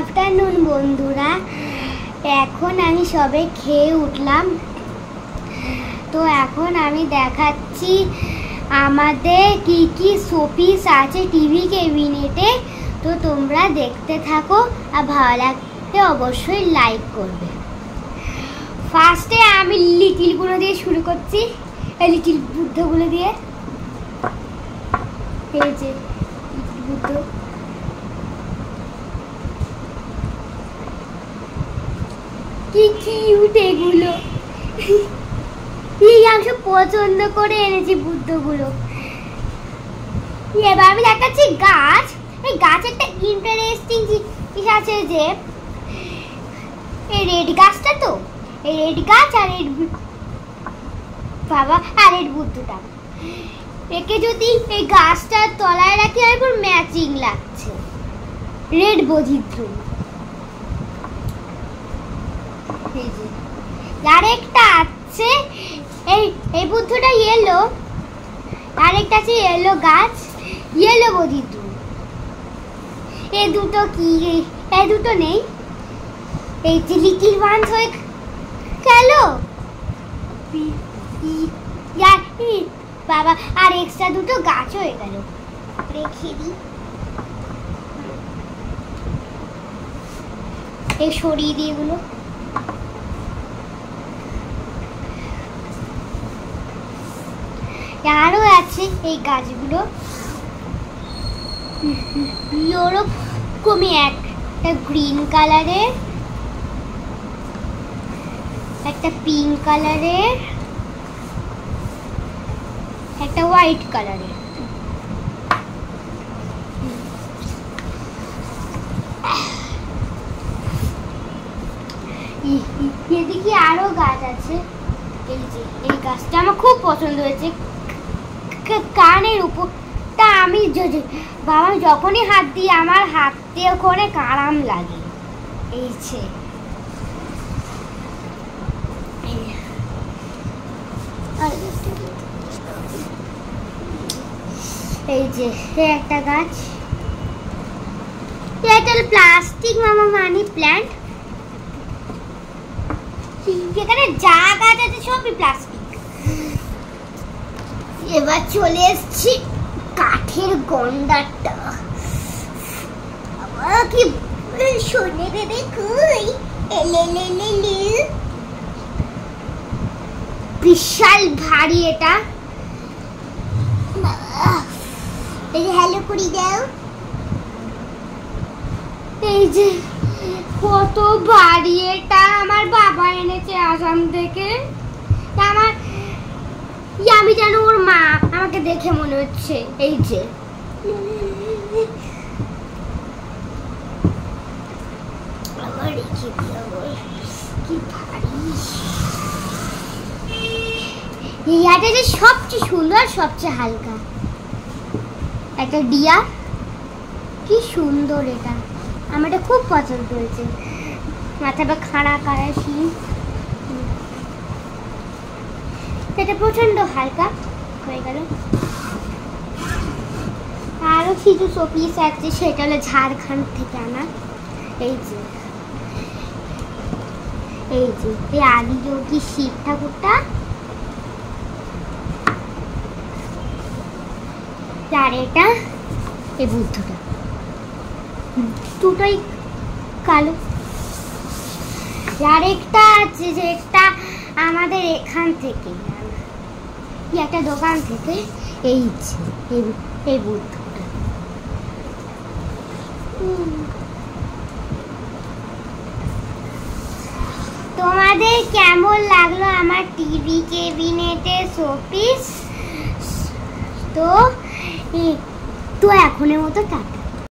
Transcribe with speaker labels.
Speaker 1: Afternoon বন্ধুরা, এখন আমি সবে খেয়ে উঠলাম। তো এখন আমি দেখাচ্ছি আমাদের কি কি শোপিস আছে টিভি ক্যাবিনেটে। তো তোমরা দেখতে থাকো, আর ভালো লাগলে অবশ্যই লাইক করবে। ফার্স্টে আমি লিটিলগুলো দিয়ে শুরু করছি, এই লিটিল বুদ্ধগুলো দিয়ে। এই যে বুদ্ধ, কি কিউট এগুলো। আমি সব পছন্দ করে এনেছি বুদ্ধগুলো। এবার আমি দেখাচ্ছি গাছ। এই গাছের একটা ইন্টারেস্টিং জিনিস আছে, যে এই রেড গাছটা, তো এই রেড গাছ আর রেড বাবা আর রেড বুদ্ধটা, একে যদি এই গাছটার তলায় রাখি আর পুরো ম্যাচিং লাগছে। রেড বজিদ্র। আরেকটা আছে, এই বুদ্ধটা ইয়েলো, আরেকটা আছে ইয়েলো গাছ, ইয়েলো বজিদ্র। এই দুটো কি, এই দুটো নেই, এই যে লিটিল ওয়ান্স হয়ে গেল বাবা, আর এক্সট্রা দুটো গাছ হয়ে গেল। রেখে দিই, এই সরিয়ে দিই এগুলো। আরো আছে এই গাছগুলো, ওরকমই একটা গ্রিন কালারের, একটা পিঙ্ক কালারের, একটা হোয়াইট কালারের। এদিকে আরো গাছ আছে। এই যে এই গাছটা আমার খুব পছন্দ হয়েছে, কানের উপরটা আমি বাবা যখনই হাত দিই আমার হাতে ওখানে আরাম লাগে। এই যে এই যে একটা গাছ, এটা প্লাস্টিক মামা মানি প্ল্যান্ট। এখানে যা গাছ আছে সবই প্লাস্টিক। এবার চলে এসছি কাঠের গন্ডারটা। কি শোনে বেবে, কই বিশাল ভারী এটা। এই হ্যালো করি দাও। এই যে কত ভারী এটা, আমার বাবা এনেছে আসাম থেকে। আমি জানো ওর মা, আমাকে দেখে মনে হচ্ছে। এই যে ইয়াটা যে সবচেয়ে সুন্দর, সবচেয়ে হালকা একটা ডিয়া। কি সুন্দর এটা, আমার এটা খুব পছন্দ হয়েছে। মাথাটা খাড়া খাড়া শীত, এটা প্রচন্ড হালকা হয়ে গেল। আরো কিছু শোপিস আছে, সেটা হলো ঝাড়খণ্ড থেকে আনা। এই যে এই আদিযোগী শিব ঠাকুরটা, আর এটা এই বুদ্ধটা, দুটোই কালো। আরেকটা আছে যেটা আমাদের এখান থেকে, একটা দোকান থেকে। এই বুদ্ধটা তোমাদের কেমন লাগলো আমার টিভি ক্যাবিনেটের শোপিস? তো এখনের মতো টাটা।